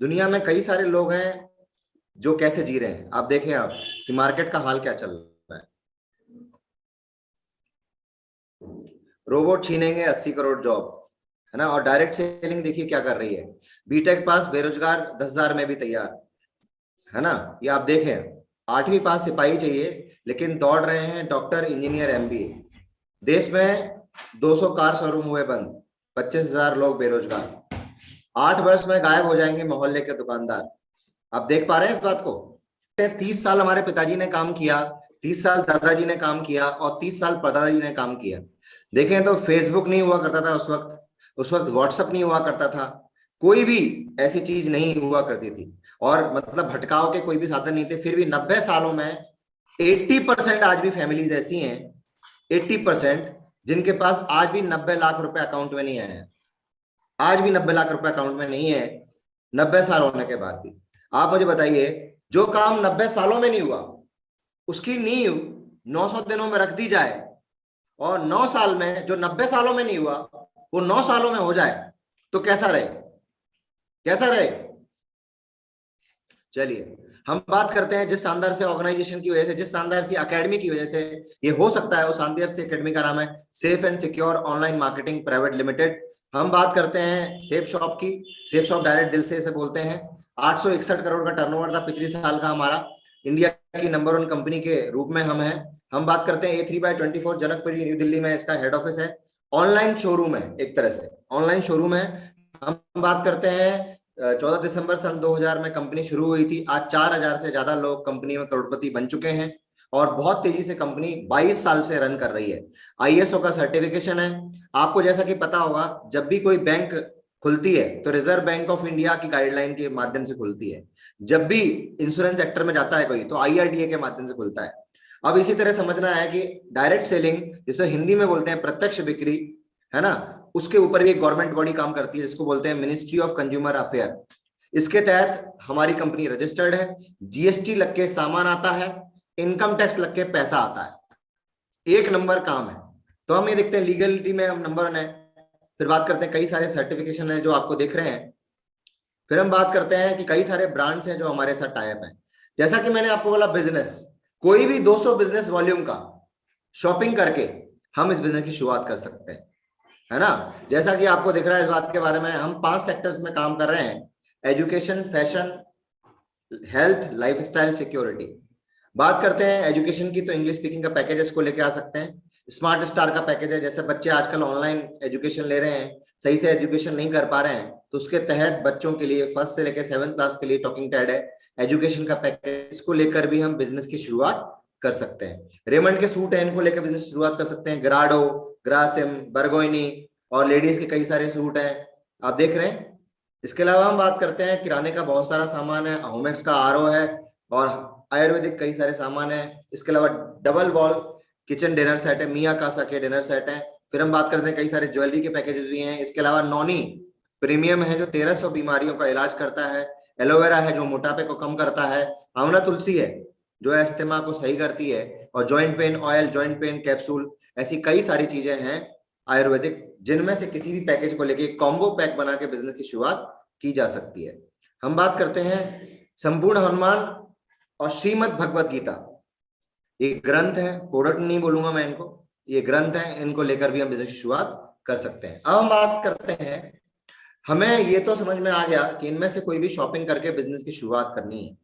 दुनिया में कई सारे लोग हैं जो कैसे जी रहे हैं। आप देखें आप कि मार्केट का हाल क्या चल रहा है। रोबोट छीनेंगे 80 करोड़ जॉब, है ना। और डायरेक्ट सेलिंग देखिए क्या कर रही है। बीटेक पास बेरोजगार 10,000 में भी तैयार, है ना। ये आप देखें, 8वीं पास सिपाही चाहिए लेकिन दौड़ रहे हैं डॉक्टर, इंजीनियर, एमबीए। देश में 200 कार शोरूम हुए बंद, 25,000 लोग बेरोजगार। 8 वर्ष में गायब हो जाएंगे मोहल्ले के दुकानदार। आप देख पा रहे हैं इस बात को। 30 साल हमारे पिताजी ने काम किया, 30 साल दादाजी ने काम किया और 30 साल परदादा ने काम किया। देखें तो फेसबुक नहीं हुआ करता था उस वक्त व्हाट्सएप नहीं हुआ करता था, कोई भी ऐसी चीज नहीं हुआ करती थी। और मतलब भटकाव के कोई भी साधन नहीं थे। फिर भी 90 सालों में 80% आज भी फैमिलीज ऐसी हैं, 80% जिनके पास आज भी 90 लाख रुपए अकाउंट में नहीं आए हैं। आज भी 90 लाख रुपए अकाउंट में नहीं है, 90 साल होने के बाद भी। आप मुझे बताइए, जो काम 90 सालों में नहीं हुआ उसकी नींव 900 दिनों में रख दी जाए, और 9 साल में जो 90 सालों में नहीं हुआ वो 9 सालों में हो जाए, तो कैसा रहे, कैसा रहे। चलिए हम बात करते हैं जिस शानदार से ऑर्गेनाइजेशन की वजह से, जिस शानदार सी एकेडमी की वजह से ये हो सकता है, वो शानदार सी एकेडमी का नाम है safe and secure online marketing private limited. हम बात करते हैं सेफ शॉप की। सेफ शॉप डायरेक्ट दिल से इसे बोलते हैं। 861 करोड़ का टर्नओवर था पिछले साल का हमारा। इंडिया की नंबर 1 कंपनी के रूप में हम हैं। हम बात करते हैं A3/24 जनकपुरी न्यू दिल्ली में इसका हेड ऑफिस है। ऑनलाइन शोरूम है, एक तरह से ऑनलाइन शोरूम है। हम बात करते हैं 14 दिसंबर सन 2000 में कंपनी शुरू हुई थी। आज 4000 से ज्यादा लोग कंपनी में करोड़पति बन चुके हैं और बहुत तेजी से कंपनी 22 साल से रन कर रही है। ISO का सर्टिफिकेशन है। आपको जैसा कि पता होगा, जब भी कोई बैंक खुलती है तो रिजर्व बैंक ऑफ इंडिया की गाइडलाइन के माध्यम से खुलती है। जब भी इंश्योरेंस सेक्टर में जाता है कोई तो IRDA के माध्यम से खुलता है। अब इसी तरह समझना है कि डायरेक्ट सेलिंग, जिसे हिंदी में बोलते हैं प्रत्यक्ष बिक्री, है ना, उसके ऊपर भी एक गवर्नमेंट बॉडी काम करती है जिसको बोलते हैं मिनिस्ट्री ऑफ कंज्यूमर अफेयर। इसके तहत हमारी कंपनी रजिस्टर्ड है। GST लग के सामान आता है, इनकम टैक्स लग के पैसा आता है। एक नंबर काम है। तो हम ये देखते हैं लीगलिटी में हम नंबर 1 है। फिर बात करते हैं कई सारे सर्टिफिकेशन है जो आपको देख रहे हैं। फिर हम बात करते हैं कि कई सारे ब्रांड्स हैं जो हमारे साथ टाई अप हैं। जैसा कि मैंने आपको बोला, बिजनेस, कोई भी 200 बिजनेस वॉल्यूम का शॉपिंग करके हम इस बिजनेस की शुरुआत कर सकते हैं, है ना। जैसा कि आपको दिख रहा है इस बात के बारे में, हम 5 सेक्टर्स में काम कर रहे हैं: education, fashion, health, lifestyle, security. बात करते हैं एजुकेशन की, तो इंग्लिश स्पीकिंग का पैकेजेस को लेके आ सकते हैं। स्मार्ट स्टार का पैकेज है, जैसे बच्चे आजकल ऑनलाइन एजुकेशन ले रहे हैं, सही से एजुकेशन नहीं कर पा रहे हैं, तो उसके तहत बच्चों के लिए 1st से लेकर 7th क्लास के लिए टॉकिंग टैड है, एजुकेशन का पैकेज। इसको लेकर भी हम बिजनेस की शुरुआत कर सकते हैं। रेमंड के सूट है, इनको लेकर बिजनेस शुरुआत कर सकते हैं। ग्राडो, ग्रासिम, बर्गोइनी और लेडीज के कई सारे सूट हैं, आप देख रहे हैं। इसके अलावा हम बात करते हैं किराने का बहुत सारा सामान है, होमेक्स का RO है और आयुर्वेदिक कई सारे सामान है। इसके अलावा double wall kitchen dinner set है, मिया कासा के डिनर सेट है। फिर हम बात करते हैं कई सारे ज्वेलरी के पैकेजेस भी हैं। इसके अलावा नॉनी प्रीमियम है जो 1300 बीमारियों का इलाज करता है। एलोवेरा है जो मोटापे को कम करता है। आंवला तुलसी है जो अस्थमा को सही करती है। और joint pain oil, joint pain capsule, ऐसी कई सारी चीजें हैं आयुर्वेदिक, जिनमें से किसी भी पैकेज को लेके कॉम्बो पैक बना के बिजनेस की शुरुआत की जा सकती है। हम बात करते हैं संपूर्ण हनुमान और श्रीमद् भगवत गीता। ये ग्रंथ है, प्रोडक्ट नहीं बोलूंगा मैं इनको, ये ग्रंथ है, इनको लेकर भी हम बिजनेस की शुरुआत कर सकते हैं। अब हम बात करते हैं, हमें ये तो समझ में आ गया कि इनमें से कोई भी शॉपिंग करके बिजनेस की शुरुआत करनी है,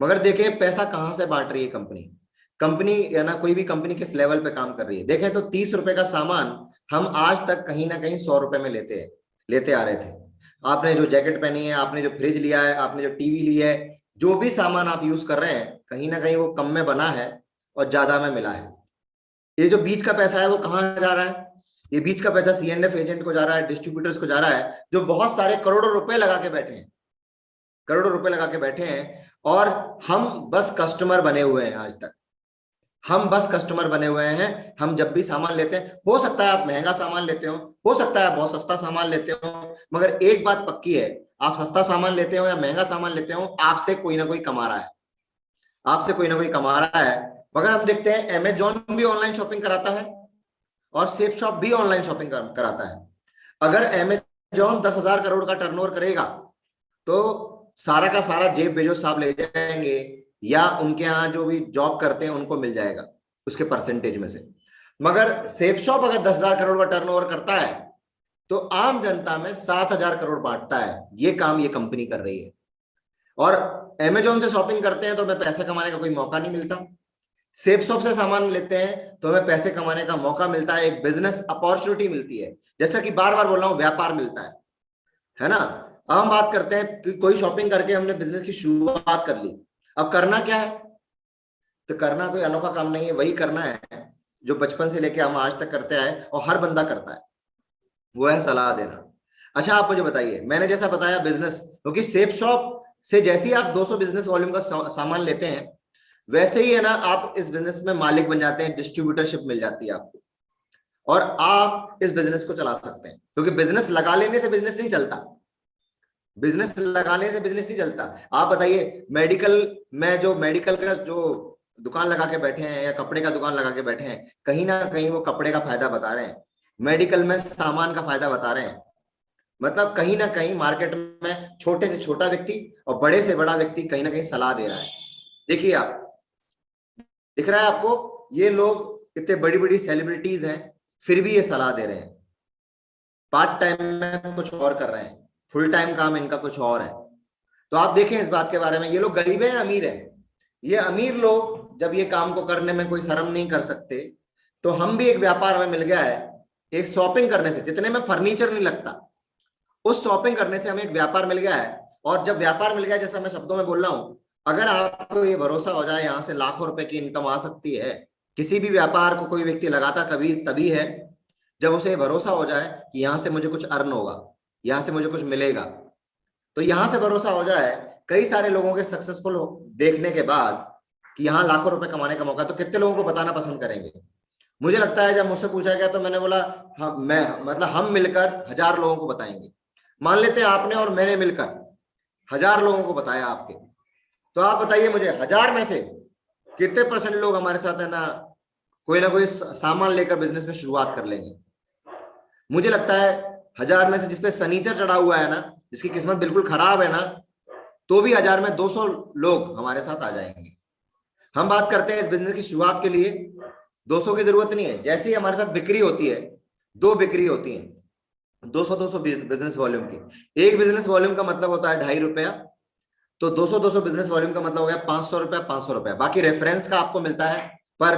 मगर देखें पैसा कहां से बांट रही है कंपनी या ना कोई भी कंपनी किस लेवल पे काम कर रही है। देखें तो 30 रुपए का सामान हम आज तक कहीं ना कहीं 100 रुपए में लेते आ रहे थे। आपने जो जैकेट पहनी है, आपने जो फ्रिज लिया है, आपने जो टीवी ली है, जो भी सामान आप यूज कर रहे हैं, कहीं ना कहीं वो कम में बना है और ज्यादा में मिला है। ये जो बीच का पैसा है वो कहाँ जा रहा है? ये बीच का पैसा C&F एजेंट को जा रहा है, डिस्ट्रीब्यूटर्स को जा रहा है, जो बहुत सारे करोड़ों रुपए लगा के बैठे हैं, करोड़ों रुपए लगा के बैठे हैं। और हम बस कस्टमर बने हुए हैं। आज तक हम बस कस्टमर बने हुए हैं। हम जब भी सामान लेते हैं, हो सकता है आप महंगा सामान लेते हो सकता है आप बहुत सस्ता सामान लेते हो, मगर एक बात पक्की है, आप सस्ता सामान लेते हो या महंगा सामान लेते हो, आपसे कोई ना कोई कमा रहा है, आपसे कोई ना कोई कमा रहा है। मगर हम देखते हैं Amazon भी ऑनलाइन शॉपिंग कराता है और सेफ शॉप भी ऑनलाइन शॉपिंग कराता है। अगर Amazon 10,000 करोड़ का टर्नओवर करेगा तो सारा का सारा जेफ बेजोस साहब ले जाएंगे, या उनके यहाँ जो भी जॉब करते हैं उनको मिल जाएगा उसके परसेंटेज में से। मगर सेफ शॉप अगर 10,000 करोड़ का टर्नओवर करता है तो आम जनता में 7,000 करोड़ बांटता है। ये काम ये कंपनी कर रही है। और अमेजोन से शॉपिंग करते हैं तो हमें पैसे कमाने का कोई मौका नहीं मिलता, सेफ शॉप से सामान लेते हैं तो हमें पैसे कमाने का मौका मिलता है, एक बिजनेस अपॉर्चुनिटी मिलती है। जैसा कि बार बार बोल रहा हूं, व्यापार मिलता है ना। अब हम बात करते हैं कि कोई शॉपिंग करके हमने बिजनेस की शुरुआत कर ली, अब करना क्या है? तो करना कोई अनोखा काम नहीं है, वही करना है जो बचपन से लेके हम आज तक करते आए और हर बंदा करता है, वो है सलाह देना। अच्छा आप मुझे बताइए, मैंने जैसा बताया बिजनेस, क्योंकि सेफ शॉप से जैसे ही आप 200 बिजनेस वॉल्यूम का सामान लेते हैं वैसे ही है ना आप इस बिजनेस में मालिक बन जाते हैं, डिस्ट्रीब्यूटरशिप मिल जाती है आपको, और आप इस बिजनेस को चला सकते हैं। क्योंकि बिजनेस लगा लेने से बिजनेस नहीं चलता, बिजनेस लगाने से बिजनेस नहीं चलता। आप बताइए मेडिकल में जो मेडिकल का जो दुकान लगा के बैठे हैं या कपड़े का दुकान लगा के बैठे हैं, कहीं ना कहीं वो कपड़े का फायदा बता रहे हैं, मेडिकल में सामान का फायदा बता रहे हैं। मतलब कहीं ना कहीं मार्केट में छोटे से छोटा व्यक्ति और बड़े से बड़ा व्यक्ति कहीं ना कहीं सलाह दे रहा है। देखिए आप, दिख रहा है आपको, ये लोग इतने बड़ी बड़ी सेलिब्रिटीज हैं फिर भी ये सलाह दे रहे हैं, पार्ट टाइम में कुछ और कर रहे हैं, फुल टाइम काम इनका कुछ और है। तो आप देखें इस बात के बारे में, ये लोग गरीब हैं अमीर है? ये अमीर लोग जब ये काम को करने में कोई शर्म नहीं कर सकते, तो हम भी एक व्यापार में मिल गया है, एक शॉपिंग करने से जितने में फर्नीचर नहीं लगता, उस शॉपिंग करने से हमें एक व्यापार मिल गया है। और जब व्यापार मिल गया, जैसा मैं शब्दों में बोल रहा हूं, अगर आपको ये भरोसा हो जाए यहाँ से लाखों रुपए की इनकम आ सकती है, किसी भी व्यापार को कोई व्यक्ति लगाता कभी तभी है जब उसे भरोसा हो जाए कि यहाँ से मुझे कुछ अर्न होगा, यहाँ से मुझे कुछ मिलेगा। तो यहाँ से भरोसा हो जाए, कई सारे लोगों के सक्सेसफुल देखने के बाद कि यहाँ लाखों रुपए कमाने का मौका, तो कितने लोगों को बताना पसंद करेंगे? मुझे लगता है जब मुझसे पूछा गया तो मैंने बोला हम मिलकर 1,000 लोगों को बताएंगे। मान लेते हैं आपने और मैंने मिलकर 1,000 लोगों को बताया आपके, तो आप बताइए मुझे 1,000 में से कितने परसेंट लोग हमारे साथ है ना कोई सामान लेकर बिजनेस में शुरुआत कर लेंगे? मुझे लगता है 1,000 में से जिसपे सनीचर चढ़ा हुआ है ना, जिसकी किस्मत बिल्कुल खराब है ना, तो भी 1,000 में 200 लोग हमारे साथ आ जाएंगे। हम बात करते हैं इस बिजनेस की शुरुआत के लिए 200 की जरूरत नहीं है। जैसे ही हमारे साथ बिक्री होती है, 2 बिक्री होती है 200 बिजनेस वॉल्यूम की, एक बिजनेस वॉल्यूम का मतलब होता है 2.5 रुपया, तो 200 बिजनेस वॉल्यूम का मतलब हो गया 500 रुपया, 500 रुपया। बाकी रेफरेंस का आपको मिलता है पर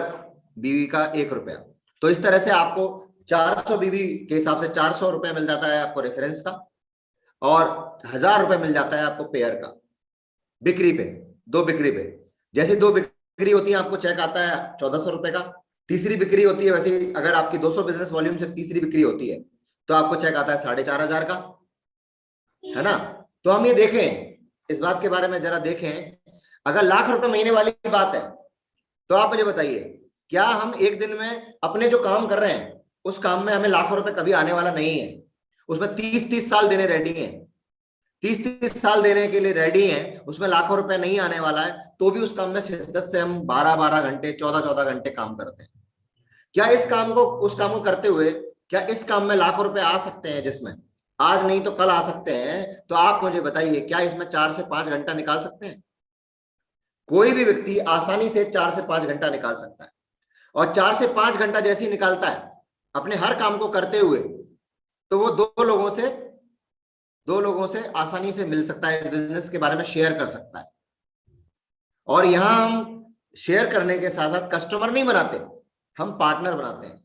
बीवी का 1 रुपया। तो इस तरह से आपको 400 बीवी के हिसाब से 400 रुपया मिल जाता है आपको रेफरेंस का, और 1,000 रुपया मिल जाता है आपको पेयर का, बिक्री पे, 2 बिक्री पे। जैसे 2 बिक्री होती है आपको चेक आता है 1,400 रुपए का, तीसरी बिक्री होती है, वैसे अगर आपकी 200 बिजनेस वॉल्यूम से तीसरी बिक्री होती है तो आपको चेक आता है 4,500 का, है ना। तो हम ये देखें, इस बात के बारे में जरा देखें, अगर लाख रुपए महीने वाली बात है तो आप मुझे बताइए, क्या हम एक दिन में अपने जो काम कर रहे हैं उस काम में हमें लाखों रुपए कभी आने वाला नहीं है? उसमें 30-30 साल देने रेडी हैं, 30-30 साल देने के लिए रेडी हैं, उसमें लाखों रुपए नहीं आने वाला है, तो भी उस काम में शिद्दत से हम 12-12 घंटे 14-14 घंटे काम करते हैं। क्या इस काम को उस काम को करते हुए क्या इस काम में लाखों रुपए आ सकते हैं, जिसमें आज नहीं तो कल आ सकते हैं? तो आप मुझे बताइए, क्या इसमें 4 से 5 घंटा निकाल सकते हैं? कोई भी व्यक्ति आसानी से 4 से 5 घंटा निकाल सकता है, और 4 से 5 घंटा जैसे ही निकालता है अपने हर काम को करते हुए, तो वो दो लोगों से आसानी से मिल सकता है, इस बिजनेस के बारे में शेयर कर सकता है। और यहां हम शेयर करने के साथ साथ कस्टमर नहीं बनाते, हम पार्टनर बनाते हैं।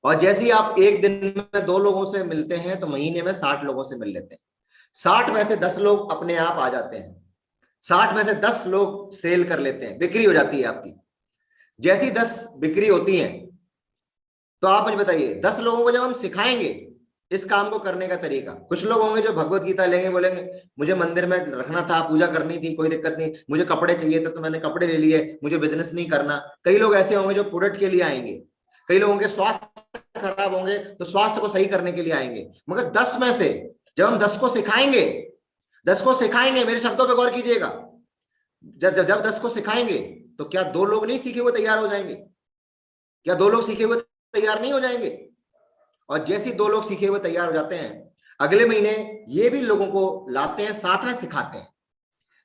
और जैसे ही आप एक दिन में 2 लोगों से मिलते हैं तो महीने में 60 लोगों से मिल लेते हैं। 60 में से 10 लोग अपने आप आ जाते हैं, 60 में से 10 लोग सेल कर लेते हैं, बिक्री हो जाती है आपकी। जैसी 10 बिक्री होती है तो आप मुझे बताइए, 10 लोगों को जब हम सिखाएंगे इस काम को करने का तरीका, कुछ लोग होंगे जो भगवत गीता लेंगे, बोलेंगे मुझे मंदिर में रखना था, पूजा करनी थी, कोई दिक्कत नहीं, मुझे कपड़े चाहिए थे तो मैंने कपड़े ले लिए, मुझे बिजनेस नहीं करना। कई लोग ऐसे होंगे जो प्रोडक्ट के लिए आएंगे, कई लोगों के स्वास्थ्य खराब होंगे तो स्वास्थ्य को सही करने के लिए आएंगे। मगर 10 में से जब हम 10 को सिखाएंगे, 10 को सिखाएंगे, मेरे शब्दों पर गौर कीजिएगा, जब 10 को सिखाएंगे तो क्या 2 लोग नहीं सीखे हुए तैयार हो जाएंगे? क्या 2 लोग सीखे हुए तैयार नहीं हो जाएंगे? और जैसे 2 लोग सीखे हुए तैयार हो जाते हैं, अगले महीने ये भी लोगों को लाते हैं, साथ में सिखाते हैं।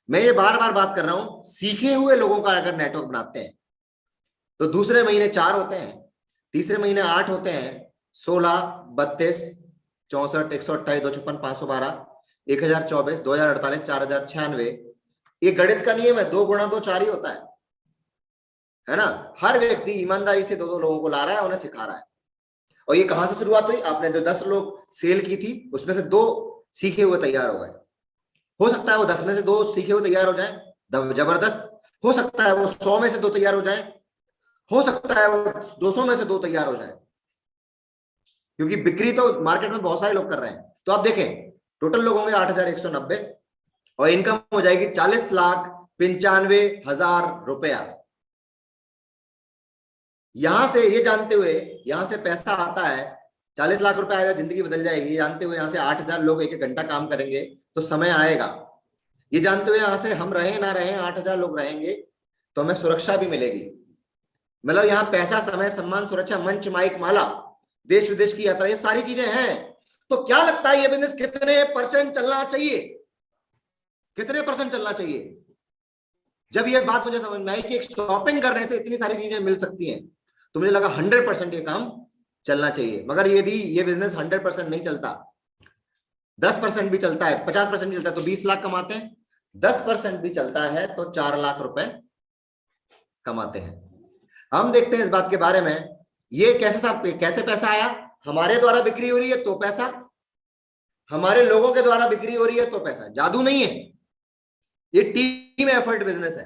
मैं ये बार बार बात कर रहा हूं, सीखे हुए लोगों का अगर नेटवर्क बनाते हैं तो दूसरे महीने 4 होते हैं, तीसरे महीने 8 होते हैं, 16, 32, 64, 128, 256, 512, 1024, 2048, 4096। ये गणित का नियम है, 2 गुणा 2 4 ही होता है ना। हर व्यक्ति ईमानदारी से 2-2 लोगों को ला रहा है, उन्हें सिखा रहा है। और ये कहां से शुरुआत हुई? आपने जो 10 लोग सेल की थी उसमें से 2 सीखे हुए तैयार हो गए। हो सकता है वो 10 में से 2 सीखे हुए तैयार हो जाए, जबरदस्त। हो सकता है वो 100 में से 2 तैयार हो जाए, हो सकता है वो 200 में से 2 तैयार हो जाए, क्योंकि बिक्री तो मार्केट में बहुत सारे लोग कर रहे हैं। तो आप देखें, टोटल लोग होंगे 8,190 और इनकम हो जाएगी 40,95,000 रुपया। यहां से ये जानते हुए, यहां से पैसा आता है, 40 लाख रुपए आएगा, जिंदगी बदल जाएगी, जानते हुए यहां से 8,000 लोग 1-1 घंटा काम करेंगे तो समय आएगा। ये जानते हुए यहां से हम रहे ना रहे, 8,000 लोग रहेंगे तो हमें सुरक्षा भी मिलेगी। मतलब यहाँ पैसा, समय, सम्मान, सुरक्षा, मंच, माइक, माला, देश विदेश की यात्रा, ये सारी चीजें हैं। तो क्या लगता है ये बिजनेस कितने % चलना चाहिए? कितने % चलना चाहिए? जब ये बात मुझे समझ में आई कि एक शॉपिंग करने से इतनी सारी चीजें मिल सकती हैं, तो मुझे लगा 100% ये काम चलना चाहिए। मगर यदि ये बिजनेस 100% नहीं चलता, 10% भी चलता है, 50% भी चलता है तो 20 लाख कमाते हैं, 10% भी चलता है तो 4 लाख रुपए कमाते हैं। हम देखते हैं इस बात के बारे में, ये कैसे पैसा आया? हमारे द्वारा बिक्री हो रही है तो पैसा, हमारे लोगों के द्वारा बिक्री हो रही है तो पैसा। जादू नहीं है, ये टीम एफर्ट बिजनेस है,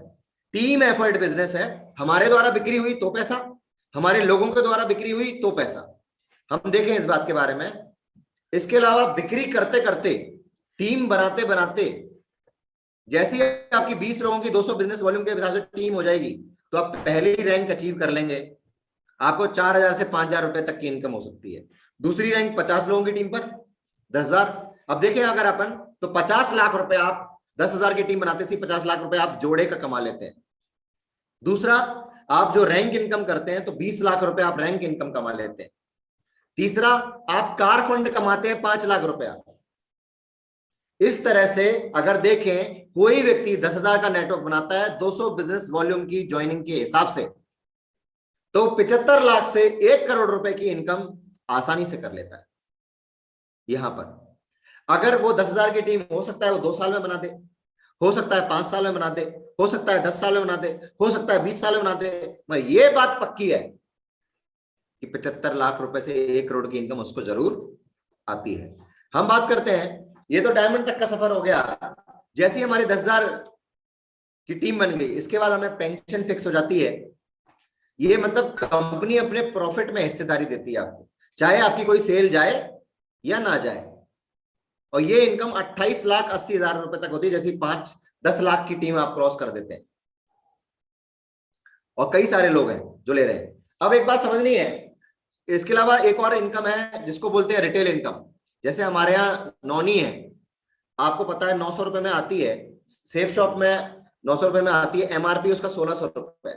टीम एफर्ट बिजनेस है। हमारे द्वारा बिक्री हुई तो पैसा, हमारे लोगों के द्वारा बिक्री हुई तो पैसा। हम देखें इस बात के बारे में। इसके अलावा बिक्री करते करते, टीम बनाते बनाते, जैसे ही आपकी 20 लोगों की 200 बिजनेस वॉल्यूम के हिसाब से टीम हो जाएगी तो आप पहली रैंक अचीव कर लेंगे, आपको 4,000 से 5,000 रुपए तक की इनकम हो सकती है। दूसरी रैंक 50 लोगों की टीम पर 10,000। अब देखें अगर अपन, तो 50 लाख रुपए आप 10,000 की टीम बनाते सी 50 लाख रुपए आप जोड़े का कमा लेते हैं। दूसरा, आप जो रैंक इनकम करते हैं तो 20 लाख रुपए आप रैंक इनकम कमा लेते हैं। तीसरा, आप कार फंड कमाते हैं 5 लाख रुपया। इस तरह से अगर देखें, कोई व्यक्ति 10,000 का नेटवर्क बनाता है 200 बिजनेस वॉल्यूम की ज्वाइनिंग के हिसाब से, तो 75 लाख से 1 करोड़ रुपए की इनकम आसानी से कर लेता है। यहां पर अगर वो 10,000 की टीम, हो सकता है वो 2 साल में बना दे, हो सकता है 5 साल में बना दे, हो सकता है 10 साल में बना दे, हो सकता है 20 साल में बना दे, मगर ये बात पक्की है कि 75 लाख रुपए से 1 करोड़ की इनकम उसको जरूर आती है। हम बात करते हैं, ये तो डायमंड तक का सफर हो गया। जैसे ही हमारी 10,000 की टीम बन गई, इसके बाद हमें पेंशन फिक्स हो जाती है। ये मतलब कंपनी अपने प्रॉफिट में हिस्सेदारी देती है आपको, चाहे आपकी कोई सेल जाए या ना जाए। और ये इनकम 28,80,000 रुपए तक होती है, जैसे 5-10 लाख की टीम आप क्रॉस कर देते हैं। और कई सारे लोग हैं जो ले रहे हैं। अब एक बात समझनी है, इसके अलावा एक और इनकम है जिसको बोलते हैं रिटेल इनकम। जैसे हमारे यहाँ नौनी है, आपको पता है 900 रुपए में आती है, सेफ शॉप में 900 रुपए में आती है, एमआरपी उसका 1,600 रुपए।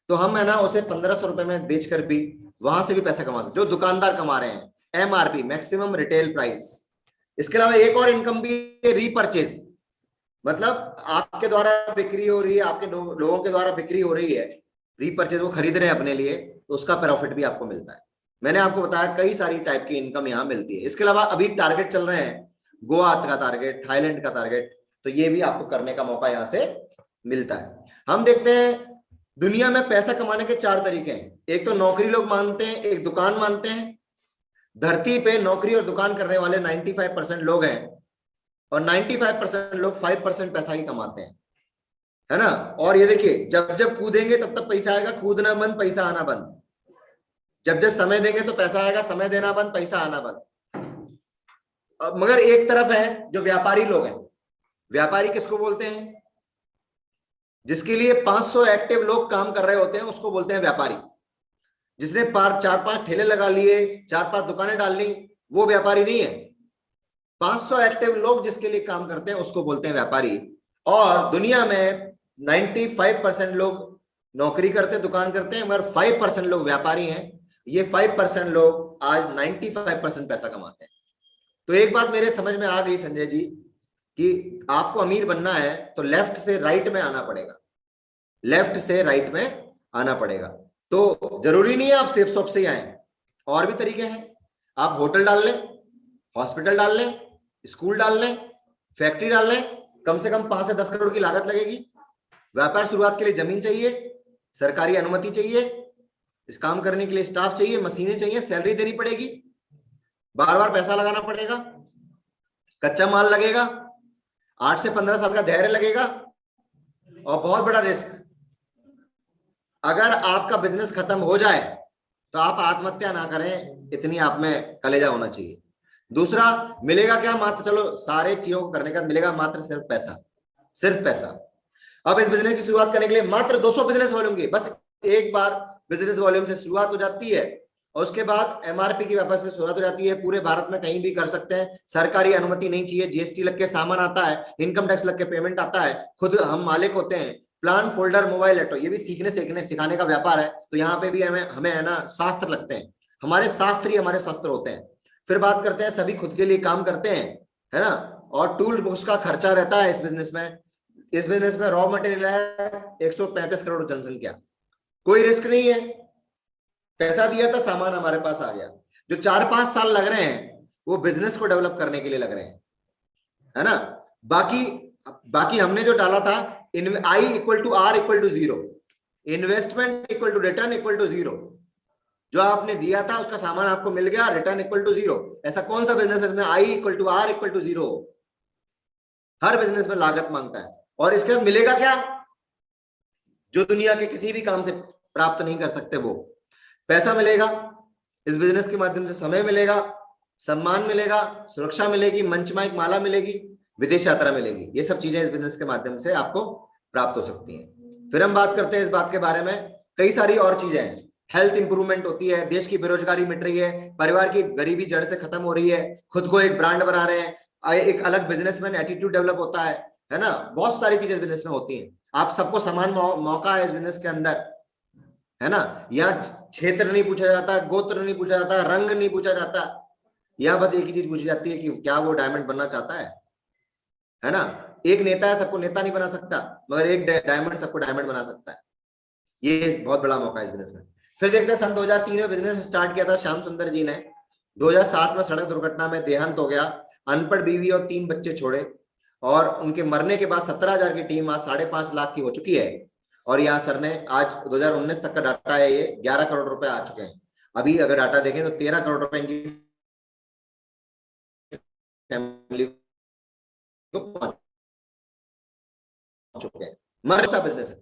तो हम है ना उसे 1,500 रुपए में बेचकर भी वहां से भी पैसा कमा सकते, जो दुकानदार कमा रहे हैं, एमआरपी, मैक्सिमम रिटेल प्राइस। इसके अलावा एक और इनकम भी है, रीपरचेज। मतलब आपके द्वारा बिक्री हो रही है, आपके लोगों के द्वारा बिक्री हो रही है, रीपरचेज, वो खरीद रहे हैं अपने लिए, तो उसका प्रॉफिट भी आपको मिलता है। मैंने आपको बताया कई सारी टाइप की इनकम यहाँ मिलती है। इसके अलावा अभी टारगेट चल रहे हैं, गोवा का टारगेट, थाईलैंड का टारगेट, तो ये भी आपको करने का मौका यहाँ से मिलता है। हम देखते हैं दुनिया में पैसा कमाने के 4 तरीके हैं। एक तो नौकरी लोग मानते हैं, एक दुकान मानते हैं। धरती पे नौकरी और दुकान करने वाले 95% लोग हैं, और 95% लोग 5% पैसा ही कमाते हैं, है ना। और ये देखिए, जब जब कूदेंगे तब तब पैसा आएगा, कूदना बंद पैसा आना बंद। जब जब समय देंगे तो पैसा आएगा, समय देना बंद पैसा आना बंद। मगर एक तरफ है जो व्यापारी लोग हैं। व्यापारी किसको बोलते हैं? जिसके लिए 500 एक्टिव लोग काम कर रहे होते हैं उसको बोलते हैं व्यापारी। जिसने 4-5 ठेले लगा लिए, 4-5 दुकानें डाल ली, वो व्यापारी नहीं है। 500 एक्टिव लोग जिसके लिए काम करते हैं उसको बोलते हैं व्यापारी। और दुनिया में 95% लोग नौकरी करते, दुकान करते हैं, मगर 5% लोग व्यापारी हैं। ये 5% लोग आज 95% पैसा कमाते हैं। तो एक बात मेरे समझ में आ गई संजय जी कि आपको अमीर बनना है तो लेफ्ट से राइट में आना पड़ेगा, लेफ्ट से राइट में आना पड़ेगा। तो जरूरी नहीं है आप सेफ शॉप से ही आए, और भी तरीके हैं। आप होटल डाल लें, हॉस्पिटल डाल लें, स्कूल डाल लें, फैक्ट्री डाल लें, कम से कम 5 से 10 करोड़ की लागत लगेगी। व्यापार शुरुआत के लिए जमीन चाहिए, सरकारी अनुमति चाहिए, इस काम करने के लिए स्टाफ चाहिए, मशीनें चाहिए, सैलरी देनी पड़ेगी, बार बार पैसा लगाना पड़ेगा, कच्चा माल लगेगा, 8 से 15 साल का धैर्य लगेगा, और बहुत बड़ा रिस्क। अगर आपका बिजनेस खत्म हो जाए तो आप आत्महत्या ना करें, इतनी आप में कलेजा होना चाहिए। दूसरा, मिलेगा क्या? मात्र, चलो सारे चीजों को करने का मिलेगा मात्र सिर्फ पैसा, सिर्फ पैसा। अब इस बिजनेस की शुरुआत करने के लिए मात्र 200 बिजनेस वॉल्यूम की, बस एक बार बिजनेस वॉल्यूम से शुरुआत हो जाती है, और उसके बाद एमआरपी की व्यापार से शुरुआत हो जाती है। पूरे भारत में कहीं भी कर सकते हैं, सरकारी अनुमति नहीं चाहिए, जीएसटी लग के सामान आता है, इनकम टैक्स लग के पेमेंट आता है, खुद हम मालिक होते हैं। प्लान, फोल्डर, मोबाइल, लैपटॉप, ये भी सीखने सिखाने का व्यापार है। तो यहाँ पे भी हमें है ना शास्त्र लगते हैं, हमारे शास्त्र ही हमारे शस्त्र होते हैं। फिर बात करते हैं, सभी खुद के लिए काम करते हैं, है ना, और टूल बुक्स का खर्चा रहता है इस बिजनेस में। इस बिजनेस में रॉ मटेरियल है 135 करोड़ जनसंख्या, कोई रिस्क नहीं है, पैसा दिया था, सामान हमारे पास आ गया। जो 4-5 साल लग रहे हैं वो बिजनेस को डेवलप करने के लिए लग रहे हैं, है ना। बाकी बाकी हमने जो डाला था, I equal to R equal to 0, investment equal to return equal to 0। जो आपने दिया था उसका सामान आपको मिल गया, रिटर्न इक्वल टू 0। ऐसा कौन सा बिजनेस है जिसमें I equal to R equal to 0? हर बिजनेस में लागत मांगता है। और इसके बाद मिलेगा क्या? जो दुनिया के किसी भी काम से प्राप्त नहीं कर सकते, वो पैसा मिलेगा इस बिजनेस के माध्यम से, समय मिलेगा, सम्मान मिलेगा, सुरक्षा मिलेगी, मंचमा एक माला मिलेगी, विदेश यात्रा मिलेगी। ये सब चीजें इस बिजनेस के माध्यम से आपको प्राप्त हो सकती हैं। फिर हम बात करते हैं इस बात के बारे में, कई सारी और चीजें हैं। हेल्थ इंप्रूवमेंट होती है, देश की बेरोजगारी मिट रही है, परिवार की गरीबी जड़ से खत्म हो रही है, खुद को एक ब्रांड बना रहे हैं, एक अलग बिजनेसमैन एटीट्यूड डेवलप होता है ना। बहुत सारी चीजें बिजनेस में होती हैं। आप सबको समान मौका है इस बिजनेस के अंदर, है ना। यहाँ क्षेत्र नहीं पूछा जाता, गोत्र नहीं पूछा जाता, रंग नहीं पूछा जाता, यहाँ बस एक ही चीज पूछी जाती है कि क्या वो डायमंड बनना चाहता है ना। एक नेता है, सबको नेता नहीं बना सकता, मगर एक डायमंड सबको डायमंड बना सकता है। ये बहुत बड़ा मौका है इस बिजनेस में। फिर देखते हैं, सन 2003 में बिजनेस स्टार्ट किया था श्याम सुंदर जी ने। 2007 में सड़क दुर्घटना में देहांत हो गया, अनपढ़ बीवी और 3 बच्चे छोड़े, और उनके मरने के बाद 17,000 की टीम आज 5.5 लाख की हो चुकी है। और यहाँ सर ने आज 2019 तक का डाटा है, ये 11 करोड़ रुपए आ चुके हैं। अभी अगर डाटा देखें तो 13 करोड़ रुपए इनकी फैमिली को पहुंच चुके हैं। मर सा बिजनेस है,